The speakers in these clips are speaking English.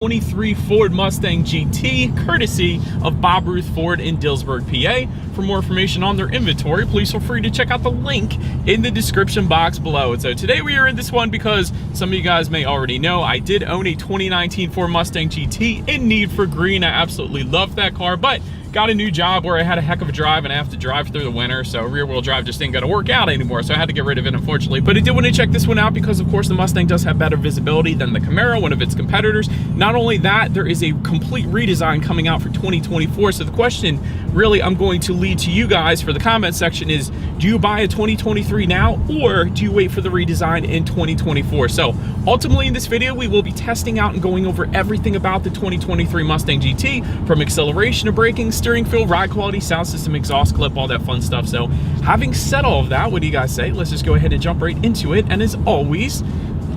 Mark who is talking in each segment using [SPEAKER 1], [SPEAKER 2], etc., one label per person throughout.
[SPEAKER 1] 23 Ford Mustang GT, courtesy of Bob Ruth Ford in Dillsburg, PA. For more information on their inventory, please feel free to check out the link in the description box below. And so today we are in this one because some of you guys may already know I did own a 2019 Ford Mustang GT in Need for Green. I absolutely loved that car, but got a new job where I had a heck of a drive and I have to drive through the winter, so rear wheel drive just ain't gonna work out anymore, so I had to get rid of it, unfortunately. But I did want to check this one out because of course the Mustang does have better visibility than the Camaro, one of its competitors. Not only that, there is a complete redesign coming out for 2024. So the question really I'm going to lead to you guys for the comment section is, do you buy a 2023 now, or do you wait for the redesign in 2024? So ultimately in this video, we will be testing out and going over everything about the 2023 Mustang GT, from acceleration to braking, steering feel, ride quality, sound system, exhaust clip, all that fun stuff. So having said all of that, what do you guys say? Let's just go ahead and jump right into it. And as always,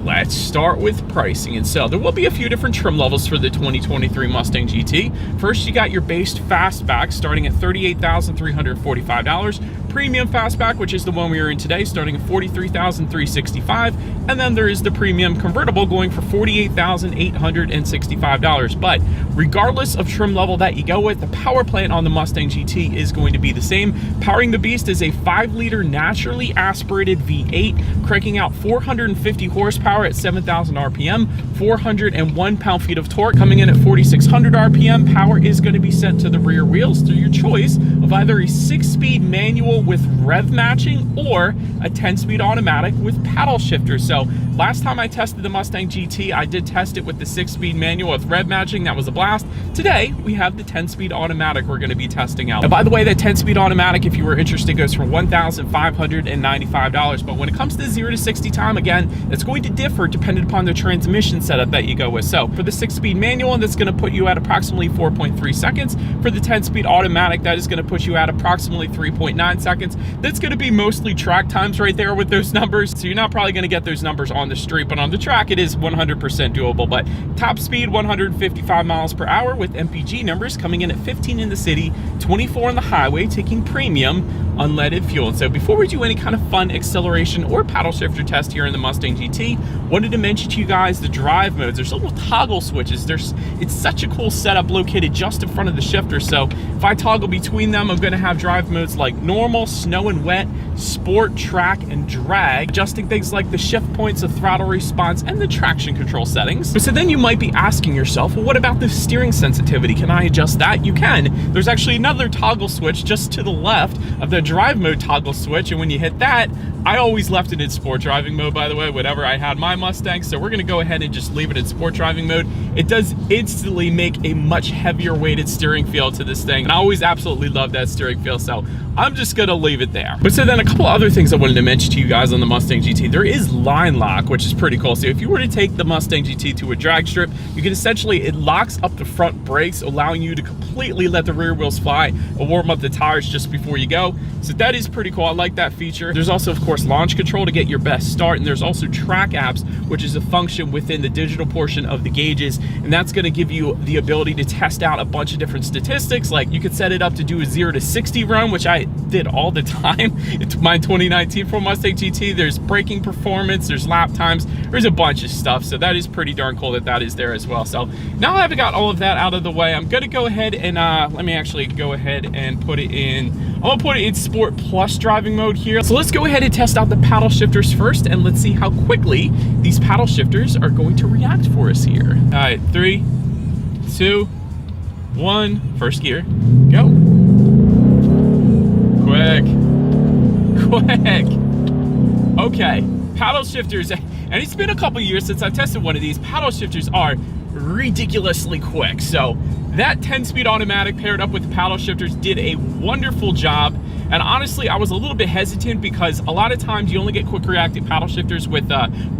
[SPEAKER 1] let's start with pricing. And so there will be a few different trim levels for the 2023 Mustang GT. First, you got your base fastback starting at $38,345. Premium fastback, which is the one we are in today, starting at $43,365. And then there is the premium convertible going for $48,865. But regardless of trim level that you go with, the power plant on the Mustang GT is going to be the same. Powering the beast is a 5-liter naturally aspirated V8, cranking out 450 horsepower at 7,000 RPM, 401 pound-feet of torque. Coming in at 4,600 RPM, power is going to be sent to the rear wheels through your choice of either a 6-speed manual with rev matching or a 10-speed automatic with paddle shifters. So last time I tested the Mustang GT, I did test it with the 6-speed manual with rev matching. That was a blast. Today, we have the 10-speed automatic we're going to be testing out. And by the way, that 10-speed automatic, if you were interested, goes for $1,595. But when it comes to 0 to 60 time, again, it's going to differ depending upon the transmission setup that you go with. So for the 6-speed manual, that's going to put you at approximately 4.3 seconds. For the 10-speed automatic, that is going to put you at approximately 3.9 seconds. That's going to be mostly track times right there with those numbers. So you're not probably going to get those numbers on the street, but on the track, it is 100% doable. But top speed, 155 miles per hour with MPG numbers coming in at 15 in the city, 24 on the highway, taking premium unleaded fuel. And so before we do any kind of fun acceleration or paddle shifter test here in the Mustang GT, wanted to mention to you guys the drive modes. There's little toggle switches. It's such a cool setup located just in front of the shifter. So if I toggle between them, I'm going to have drive modes like normal, snow and wet, sport, track, and drag, adjusting things like the shift points, the throttle response, and the traction control settings. So then you might be asking yourself, well, what about the steering sensitivity? Can I adjust that? You can. There's actually another toggle switch just to the left of the drive mode toggle switch, and when you hit that, I always left it in sport driving mode, by the way, whenever I had my Mustang. So we're gonna go ahead and just leave it in sport driving mode. It does instantly make a much heavier weighted steering feel to this thing. And I always absolutely love that steering feel. So I'm just gonna leave it there. But so then a couple other things I wanted to mention to you guys on the Mustang GT. There is line lock, which is pretty cool. So if you were to take the Mustang GT to a drag strip, you can essentially, it locks up the front brakes, allowing you to completely let the rear wheels fly and warm up the tires just before you go. So that is pretty cool. I like that feature. There's also, of course, launch control to get your best start. And there's also track apps, which is a function within the digital portion of the gauges. And that's going to give you the ability to test out a bunch of different statistics. Like you could set it up to do a 0 to 60 run, which I did all the time. It's my 2019 Ford Mustang GT. There's braking performance, there's lap times, there's a bunch of stuff. So that is pretty darn cool that that is there as well. So now I've got all of that out of the way, I'm going to go ahead and let me actually go ahead and put it in. I'm going to put it in Sport Plus driving mode here. So let's go ahead and test out the paddle shifters first, and let's see how quickly these paddle shifters are going to react for us here. All right, 3, 2, 1, first gear, go. Quick. Okay, paddle shifters, and it's been a couple years since I've tested one of these. Paddle shifters are ridiculously quick. So that 10-speed automatic paired up with the paddle shifters did a wonderful job. And honestly, I was a little bit hesitant because a lot of times you only get quick reactive paddle shifters with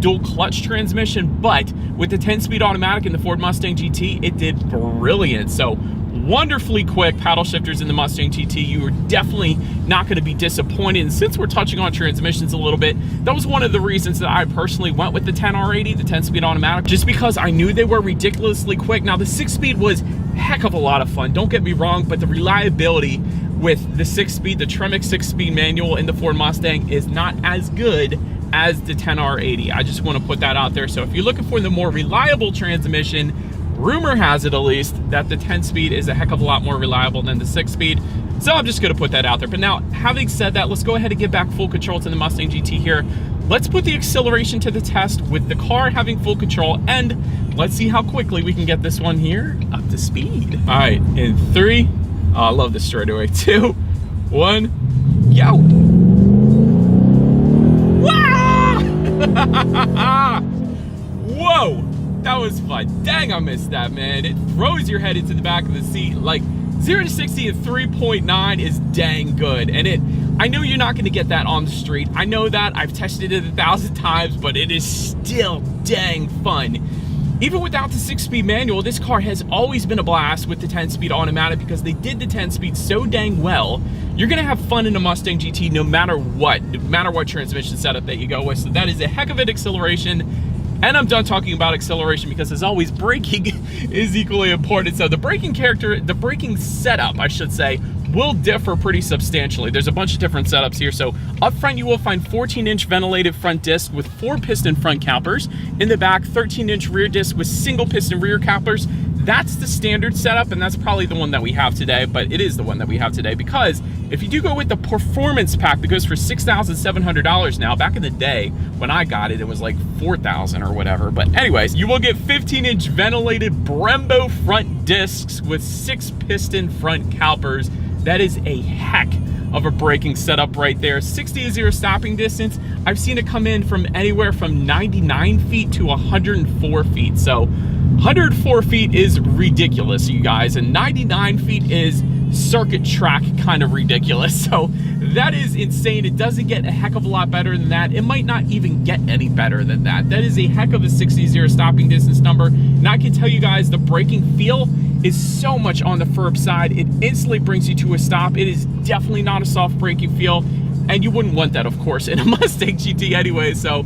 [SPEAKER 1] dual clutch transmission, but with the 10-speed automatic in the Ford Mustang GT, it did brilliant. So wonderfully quick paddle shifters in the Mustang GT. You are definitely not going to be disappointed. And since we're touching on transmissions a little bit, that was one of the reasons that I personally went with the 10R80, the 10-speed automatic, just because I knew they were ridiculously quick. Now the 6-speed was a heck of a lot of fun, don't get me wrong, but the reliability with the 6-speed, the Tremec 6-speed manual in the Ford Mustang is not as good as the 10R80. I just want to put that out there. So if you're looking for the more reliable transmission, rumor has it at least that the 10-speed is a heck of a lot more reliable than the 6-speed. So I'm just gonna put that out there. But now, having said that, let's go ahead and get back full control to the Mustang GT here. Let's put the acceleration to the test with the car having full control, and let's see how quickly we can get this one here up to speed. All right, in 3, oh, I love this straightaway, 2, 1, go. Whoa, that was fun. Dang, I missed that, man. It throws your head into the back of the seat. Like 0 to 60 at 3.9 is dang good. And I know you're not gonna get that on the street. I know that, I've tested it 1,000 times, but it is still dang fun. Even without the 6-speed manual, this car has always been a blast with the 10-speed automatic because they did the 10-speed so dang well. You're gonna have fun in a Mustang GT no matter what transmission setup that you go with. So that is a heck of an acceleration. And I'm done talking about acceleration because, as always, braking is equally important. So the braking setup, I should say, will differ pretty substantially. There's a bunch of different setups here. So up front, you will find 14-inch ventilated front disc with 4-piston front calipers. In the back, 13-inch rear disc with single-piston rear calipers. That's the standard setup, and that's probably the one that we have today, but it is the one that we have today because if you do go with the performance pack that goes for $6,700 now, back in the day when I got it, it was like $4,000 or whatever. But anyways, you will get 15-inch ventilated Brembo front discs with 6-piston front calipers. That is a heck of a braking setup right there. 60 to 0 stopping distance. I've seen it come in from anywhere from 99 feet to 104 feet. So 104 feet is ridiculous, you guys, and 99 feet is circuit track kind of ridiculous. So that is insane. It doesn't get a heck of a lot better than that. It might not even get any better than that. That is a heck of a 60-0 stopping distance number. And I can tell you guys, the braking feel is so much on the firm side. It instantly brings you to a stop. It is definitely not a soft braking feel, and you wouldn't want that, of course, in a Mustang GT anyway. So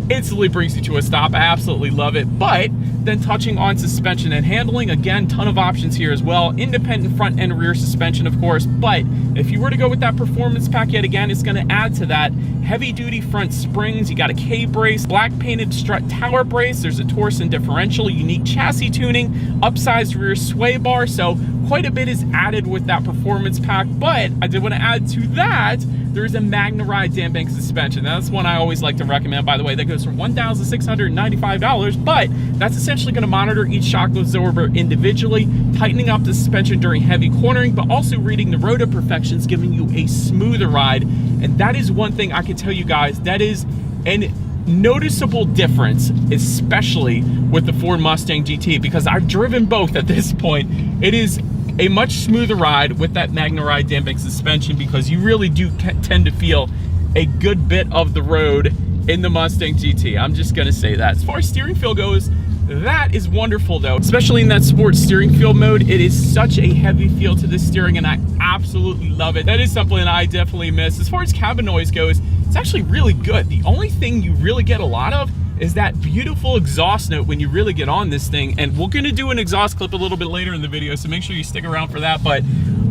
[SPEAKER 1] instantly brings you to a stop. I absolutely love it. But then touching on suspension and handling, again, ton of options here as well. Independent front and rear suspension, of course, but if you were to go with that performance pack yet again, it's going to add to that heavy duty front springs. You got a K-brace, black painted strut tower brace. There's a Torsen differential, unique chassis tuning, upsized rear sway bar. So quite a bit is added with that performance pack. But I did want to add to that, there's a MagneRide damp bank suspension. That's one I always like to recommend, by the way. That goes for $1,695, but that's essentially going to monitor each shock absorber individually, tightening up the suspension during heavy cornering, but also reading the road imperfections, giving you a smoother ride. And that is one thing I can tell you guys, that is an noticeable difference, especially with the Ford Mustang GT, because I've driven both at this point. It is a much smoother ride with that MagneRide damping suspension because you really do tend to feel a good bit of the road in the Mustang GT. I'm just gonna say that. As far as steering feel goes, that is wonderful though, especially in that sports steering feel mode. It is such a heavy feel to the steering and I absolutely love it. That is something that I definitely miss. As far as cabin noise goes, it's actually really good. The only thing you really get a lot of is that beautiful exhaust note when you really get on this thing. And we're gonna do an exhaust clip a little bit later in the video, so make sure you stick around for that. But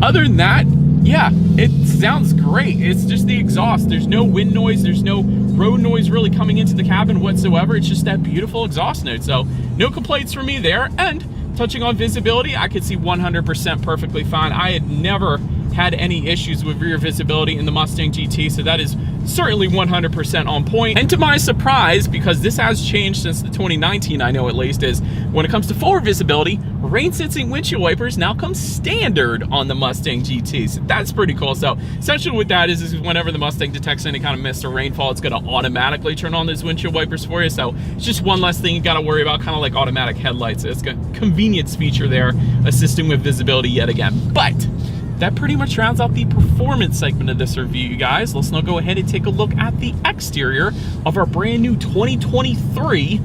[SPEAKER 1] other than that, yeah, it sounds great. It's just the exhaust. There's no wind noise, there's no road noise really coming into the cabin whatsoever. It's just that beautiful exhaust note. So no complaints from me there. And touching on visibility, I could see 100% perfectly fine. I had never had any issues with rear visibility in the Mustang GT, so that is certainly 100% on point. And to my surprise, because this has changed since the 2019, I know at least, is when it comes to forward visibility, rain sensing windshield wipers now come standard on the Mustang GT. So that's pretty cool. So essentially what that is whenever the Mustang detects any kind of mist or rainfall, it's gonna automatically turn on those windshield wipers for you. So it's just one less thing you gotta worry about, kind of like automatic headlights. It's a convenience feature there, assisting with visibility yet again. But that pretty much rounds out the performance segment of this review, you guys. Let's now go ahead and take a look at the exterior of our brand new 2023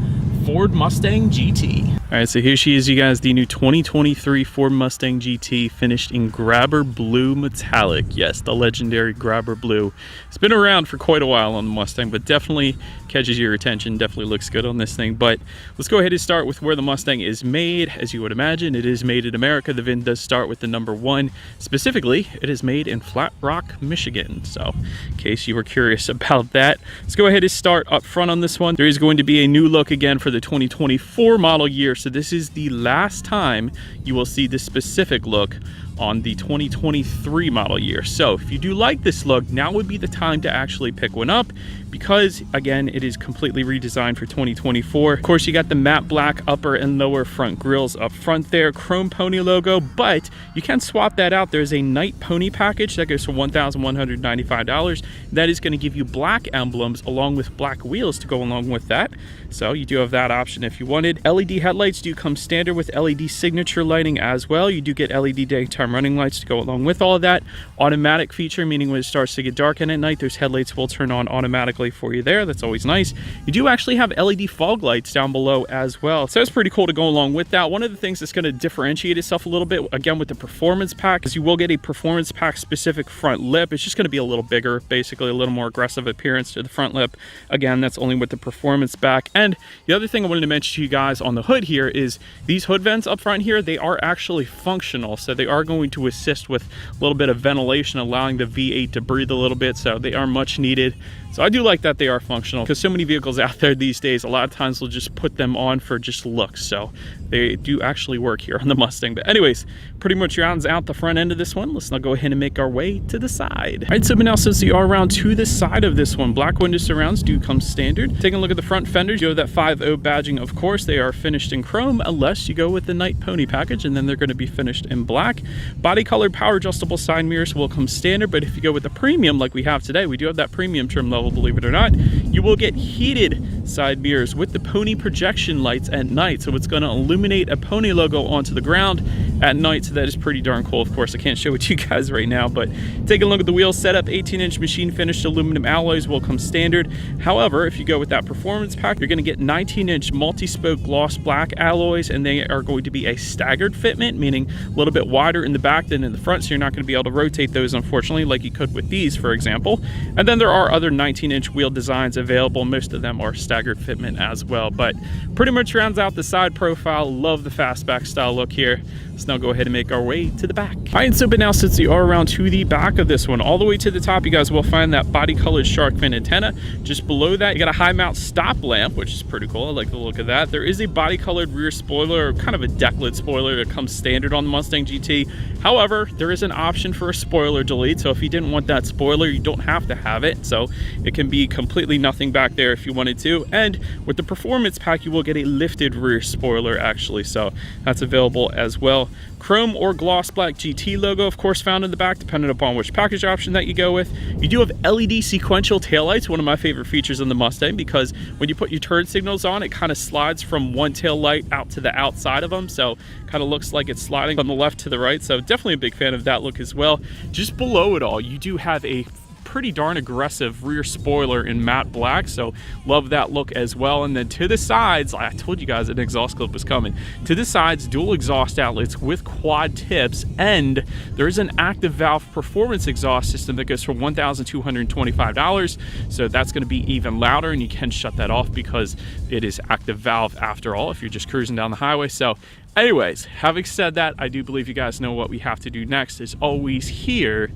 [SPEAKER 1] Ford Mustang GT. All right, so here she is, you guys, the new 2023 Ford Mustang GT, finished in Grabber Blue Metallic. Yes, the legendary Grabber Blue. It's been around for quite a while on the Mustang, but definitely catches your attention, definitely looks good on this thing. But let's go ahead and start with where the Mustang is made. As you would imagine, it is made in America. The VIN does start with the number 1. Specifically, it is made in Flat Rock, Michigan. So in case you were curious about that, let's go ahead and start up front on this one. There is going to be a new look again for the 2024 model year So this is the last time you will see this specific look on the 2023 model year. So if you do like this look, now would be the time to actually pick one up, because again, it is completely redesigned for 2024. Of course, you got the matte black upper and lower front grills up front there, chrome pony logo, but you can swap that out. There's a night pony package that goes for $1,195. That is going to give you black emblems along with black wheels to go along with that. So you do have that option if you wanted. LED headlights do come standard with LED signature lighting as well. You do get LED daytime running lights to go along with all of that. Automatic feature, meaning when it starts to get dark in at night, those headlights will turn on automatically for you there. That's always nice. You do actually have LED fog lights down below as well. So it's pretty cool to go along with that. One of the things that's going to differentiate itself a little bit, again, with the performance pack, is you will get a performance pack specific front lip. It's just going to be a little bigger, basically a little more aggressive appearance to the front lip. Again, that's only with the performance pack. And the other thing I wanted to mention to you guys on the hood here is these hood vents up front here, they are actually functional. So they are going to assist with a little bit of ventilation, allowing the V8 to breathe a little bit. So they are much needed. So I do like that they are functional, because so many vehicles out there these days, a lot of times they'll just put them on for just looks. So they do actually work here on the Mustang. But anyways, pretty much rounds out the front end of this one. Let's now go ahead and make our way to the side. All right, so now since we are around to the side of this one, black window surrounds do come standard. Taking a look at the front fenders, you have that 5.0 badging. Of course, they are finished in chrome, unless you go with the night pony package, and then they're going to be finished in black. Body colored power adjustable side mirrors will come standard, but if you go with the premium like we have today, we do have that premium trim level, believe it or not, you will get heated side mirrors with the pony projection lights at night. So it's going to illuminate a pony logo onto the ground at night. So that is pretty darn cool. Of course, I can't show it to you guys right now, but take a look at the wheel setup. 18-inch machine finished aluminum alloys will come standard. However, if you go with that performance pack, you're going to get 19-inch multi-spoke gloss black alloys, and they are going to be a staggered fitment, meaning a little bit wider in the back than in the front. So you're not going to be able to rotate those, unfortunately, like you could with these, for example. And then there are other 19-inch wheel designs available. Most of them are staggered fitment as well, but pretty much rounds out the side profile. Love the fastback style look here. Let's now go ahead and make our way to the back. All right, so but now since you are around to the back of this one, all the way to the top, you guys will find that body colored shark fin antenna. Just below that, you got a high mount stop lamp, which is pretty cool. I like the look of that. There is a body colored rear spoiler, or kind of a deck lid spoiler that comes standard on the Mustang GT. However, there is an option for a spoiler delete. So if you didn't want that spoiler, you don't have to have it. So it can be completely nothing back there if you wanted to. And with the performance pack, you will get a lifted rear spoiler actually. So that's available as well. Chrome or gloss black GT logo, of course, found in the back, depending upon which package option that you go with. You do have LED sequential taillights, one of my favorite features on the Mustang, because when you put your turn signals on, it kind of slides from one tail light out to the outside of them. So kind of looks like it's sliding from the left to the right. So definitely a big fan of that look as well. Just below it all, you do have a pretty darn aggressive rear spoiler in matte black, so love that look as well. And then to the sides, I told you guys an exhaust clip was coming. To the sides, dual exhaust outlets with quad tips, and there is an active valve performance exhaust system that goes for $1,225. So that's going to be even louder, and you can shut that off because it is active valve after all, if you're just cruising down the highway. So anyways, having said that, I do believe you guys know what we have to do next. Is always here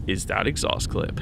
[SPEAKER 1] is that exhaust clip.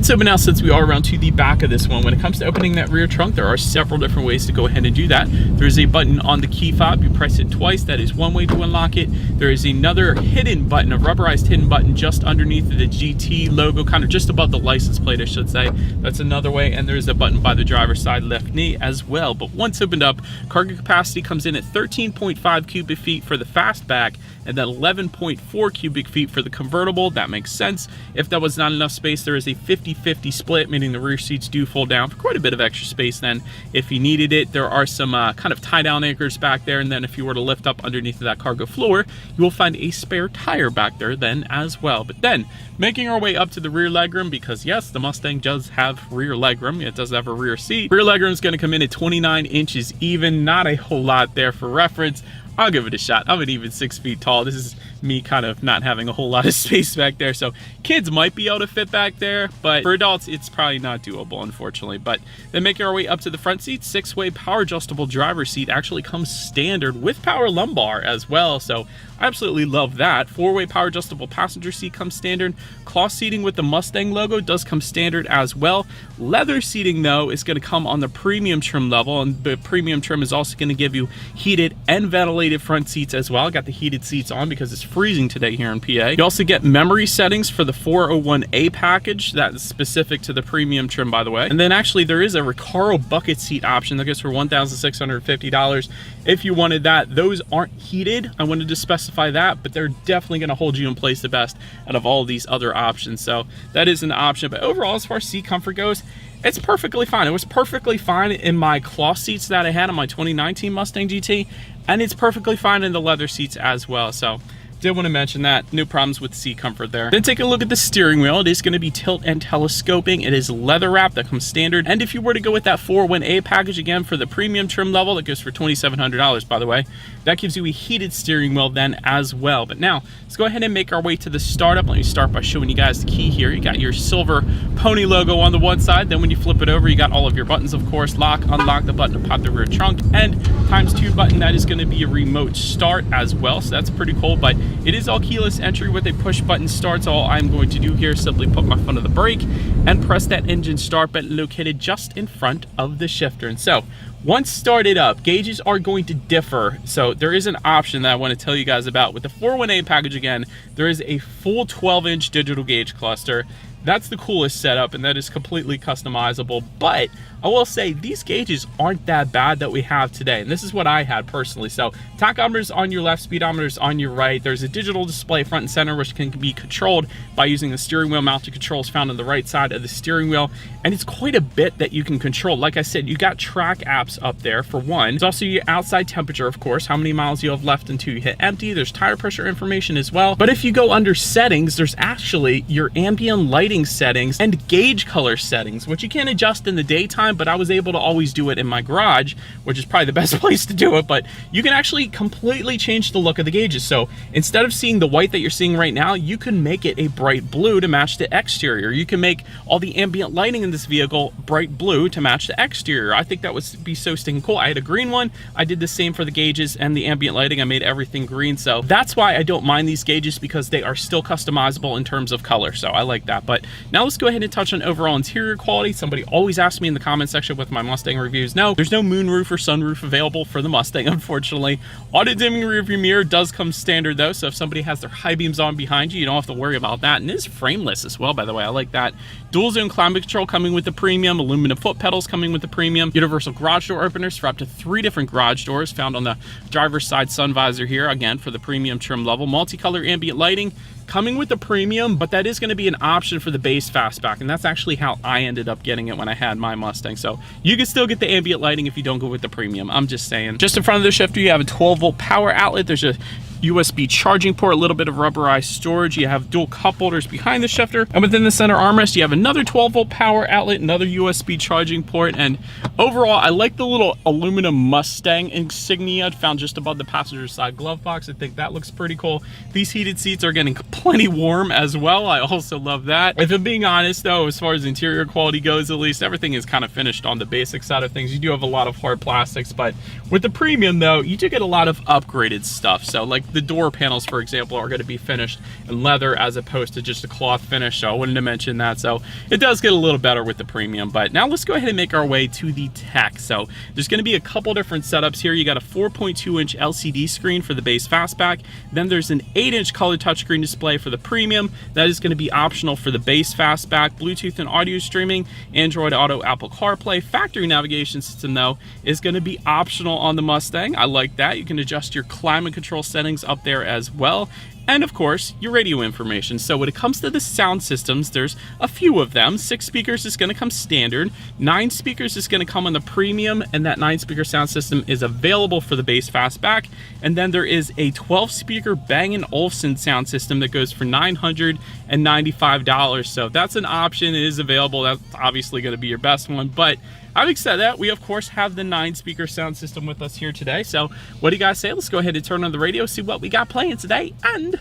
[SPEAKER 1] So but now since we are around to the back of this one, when it comes to opening that rear trunk, there are several different ways to go ahead and do that. There's a button on the key fob. You press it twice. That is one way to unlock it. There is another hidden button, a rubberized hidden button just underneath the GT logo, kind of just above the license plate, I should say. That's another way. And there's a button by the driver's side left knee as well. But once opened up, cargo capacity comes in at 13.5 cubic feet for the fastback, and then 11.4 cubic feet for the convertible. That makes sense. If that was not enough space, there is a 50-50 split, meaning the rear seats do fold down for quite a bit of extra space then if you needed it. There are some kind of tie-down anchors back there, and then if you were to lift up underneath of that cargo floor, you will find a spare tire back there then as well. But then, making our way up to the rear legroom, because yes, the Mustang does have rear legroom. It does have a rear seat. Rear legroom is going to come in at 29 inches even, not a whole lot there for reference. I'll give it a shot. I'm an even 6 feet tall. This is me kind of not having a whole lot of space back there. So kids might be able to fit back there, but for adults, it's probably not doable, unfortunately. But then making our way up to the front seat, 6-way power adjustable driver's seat actually comes standard with power lumbar as well. So I absolutely love that. 4-way power adjustable passenger seat comes standard. Cloth seating with the Mustang logo does come standard as well. Leather seating though is going to come on the premium trim level, and the premium trim is also going to give you heated and ventilated front seats as well. I got the heated seats on because it's freezing today here in PA. You also get memory settings for the 401A package. That is specific to the premium trim, by the way. And then actually there is a Recaro bucket seat option that goes for $1,650 if you wanted that. Those aren't heated, I wanted to specify that, but they're definitely going to hold you in place the best out of all these other options. So that is an option. But overall, as far as seat comfort goes, it's perfectly fine. It was perfectly fine in my cloth seats that I had on my 2019 Mustang GT, and it's perfectly fine in the leather seats as well. So did want to mention that. No problems with seat comfort there. Then take a look at the steering wheel. It is going to be tilt and telescoping. It is leather wrap that comes standard. And if you were to go with that 401A package again for the premium trim level, that goes for $2,700, by the way, that gives you a heated steering wheel then as well. But now let's go ahead and make our way to the startup. Let me start by showing you guys the key here. You got your silver pony logo on the one side. Then when you flip it over, you got all of your buttons, of course. Lock, unlock the button to pop the rear trunk, and ×2 button. That is going to be a remote start as well. So that's pretty cool. But it is all keyless entry with a push button start. So all I'm going to do here is simply put my foot on the brake and press that engine start button located just in front of the shifter. And so once started up, gauges are going to differ. So there is an option that I want to tell you guys about. With the 401A package again, there is a full 12-inch digital gauge cluster. That's the coolest setup, and that is completely customizable. But I will say these gauges aren't that bad that we have today, and this is what I had personally. So tachometers on your left, speedometers on your right. There's a digital display front and center which can be controlled by using the steering wheel mounted controls found on the right side of the steering wheel, and it's quite a bit that you can control. Like I said, you got track apps up there for one. There's also your outside temperature, of course, how many miles you have left until you hit empty. There's tire pressure information as well. But if you go under settings, there's actually your ambient lighting settings and gauge color settings, which you can adjust in the daytime, but I was able to always do it in my garage, which is probably the best place to do it. But you can actually completely change the look of the gauges. So instead of seeing the white that you're seeing right now, you can make it a bright blue to match the exterior. You can make all the ambient lighting in this vehicle bright blue to match the exterior. I think that would be so stinking cool. I had a green one. I did the same for the gauges and the ambient lighting. I made everything green. So that's why I don't mind these gauges, because they are still customizable in terms of color. So I like that. But now let's go ahead and touch on overall interior quality. Somebody always asks me in the comment section with my Mustang reviews. No, there's no moonroof or sunroof available for the Mustang, unfortunately. Auto dimming rear view mirror does come standard though, so if somebody has their high beams on behind you, you don't have to worry about that. And it is frameless as well, by the way. I like that. Dual zone climate control coming with the premium, aluminum foot pedals coming with the premium, universal garage door openers for up to 3 different garage doors found on the driver's side sun visor here, again for the premium trim level. Multicolor ambient lighting coming with the premium, but that is going to be an option for the base fastback, and that's actually how I ended up getting it when I had my Mustang. So you can still get the ambient lighting if you don't go with the premium. I'm just saying. Just in front of the shifter, you have a 12-volt power outlet. There's a USB charging port, a little bit of rubberized storage. You have dual cup holders behind the shifter, and within the center armrest you have another 12-volt power outlet, another USB charging port. And overall, I like the little aluminum Mustang insignia found just above the passenger side glove box. I think that looks pretty cool. These heated seats are getting plenty warm as well. I also love that. If I'm being honest though, as far as interior quality goes, at least everything is kind of finished on the basic side of things. You do have a lot of hard plastics, but with the premium though, you do get a lot of upgraded stuff. So like the door panels, for example, are going to be finished in leather as opposed to just a cloth finish. So I wanted to mention that. So it does get a little better with the premium. But now let's go ahead and make our way to the tech. So there's going to be a couple different setups here. You got a 4.2-inch LCD screen for the base fastback. Then there's an 8-inch color touchscreen display for the premium. That is going to be optional for the base fastback. Bluetooth and audio streaming, Android Auto, Apple CarPlay. Factory navigation system though is going to be optional on the Mustang. I like that. You can adjust your climate control settings up there as well. And of course, your radio information. So when it comes to the sound systems, there's a few of them. 6 speakers is going to come standard. 9 speakers is going to come on the premium, and that 9-speaker sound system is available for the base fastback. And then there is a 12-speaker Bang & Olufsen sound system that goes for $995. So that's an option. It is available. That's obviously going to be your best one. But having said that, we of course have the 9-speaker sound system with us here today. So what do you guys say? Let's go ahead and turn on the radio, see what we got playing today, and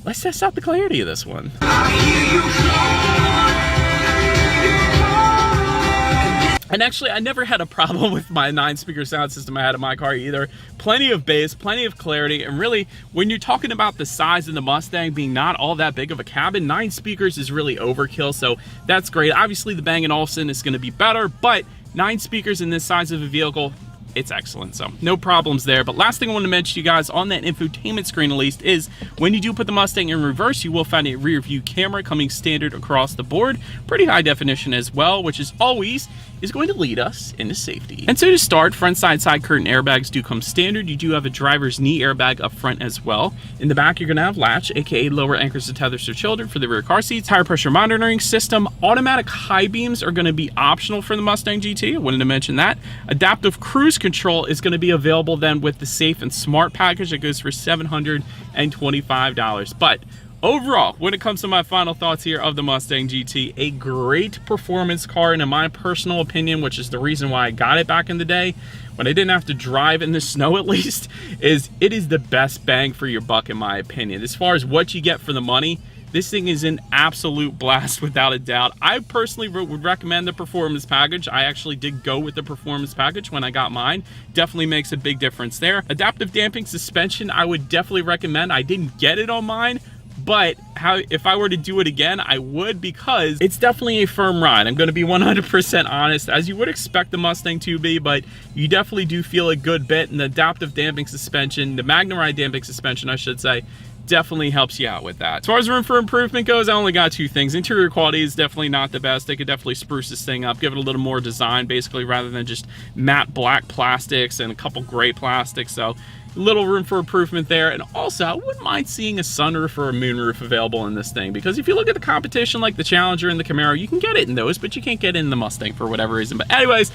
[SPEAKER 1] let's test out the clarity of this one. And actually, I never had a problem with my 9-speaker sound system I had in my car either. Plenty of bass, plenty of clarity, and really, when you're talking about the size of the Mustang being not all that big of a cabin, 9 speakers is really overkill, so that's great. Obviously, the Bang & Olufsen is going to be better, but 9 speakers in this size of a vehicle, it's excellent, so no problems there. But last thing I want to mention to you guys on that infotainment screen at least is when you do put the Mustang in reverse, you will find a rear view camera coming standard across the board, pretty high definition as well, which is always is going to lead us into safety. And so to start, front side curtain airbags do come standard. You do have a driver's knee airbag up front as well. In the back, you're going to have latch, aka lower anchors to tethers for children for the rear car seats, tire pressure monitoring system. Automatic high beams are going to be optional for the Mustang GT. I wanted to mention that. Adaptive cruise control is going to be available then with the Safe and Smart package that goes for $725. But overall, when it comes to my final thoughts here of the Mustang GT, a great performance car, and in my personal opinion, which is the reason why I got it back in the day, when I didn't have to drive in the snow at least, is it is the best bang for your buck in my opinion. As far as what you get for the money, this thing is an absolute blast without a doubt. I personally would recommend the performance package. I actually did go with the performance package when I got mine. Definitely makes a big difference there. Adaptive damping suspension, I would definitely recommend. I didn't get it on mine, but if I were to do it again, I would, because it's definitely a firm ride. I'm going to be 100% honest, as you would expect the Mustang to be, but you definitely do feel a good bit. And the adaptive damping suspension, the MagneRide damping suspension, I should say, definitely helps you out with that. As far as room for improvement goes, I only got 2 things. Interior quality is definitely not the best. They could definitely spruce this thing up, give it a little more design, basically, rather than just matte black plastics and a couple gray plastics. So little room for improvement there. And also, I wouldn't mind seeing a sunroof or a moonroof available in this thing, because if you look at the competition like the Challenger and the Camaro, you can get it in those, but you can't get it in the Mustang for whatever reason. But anyways,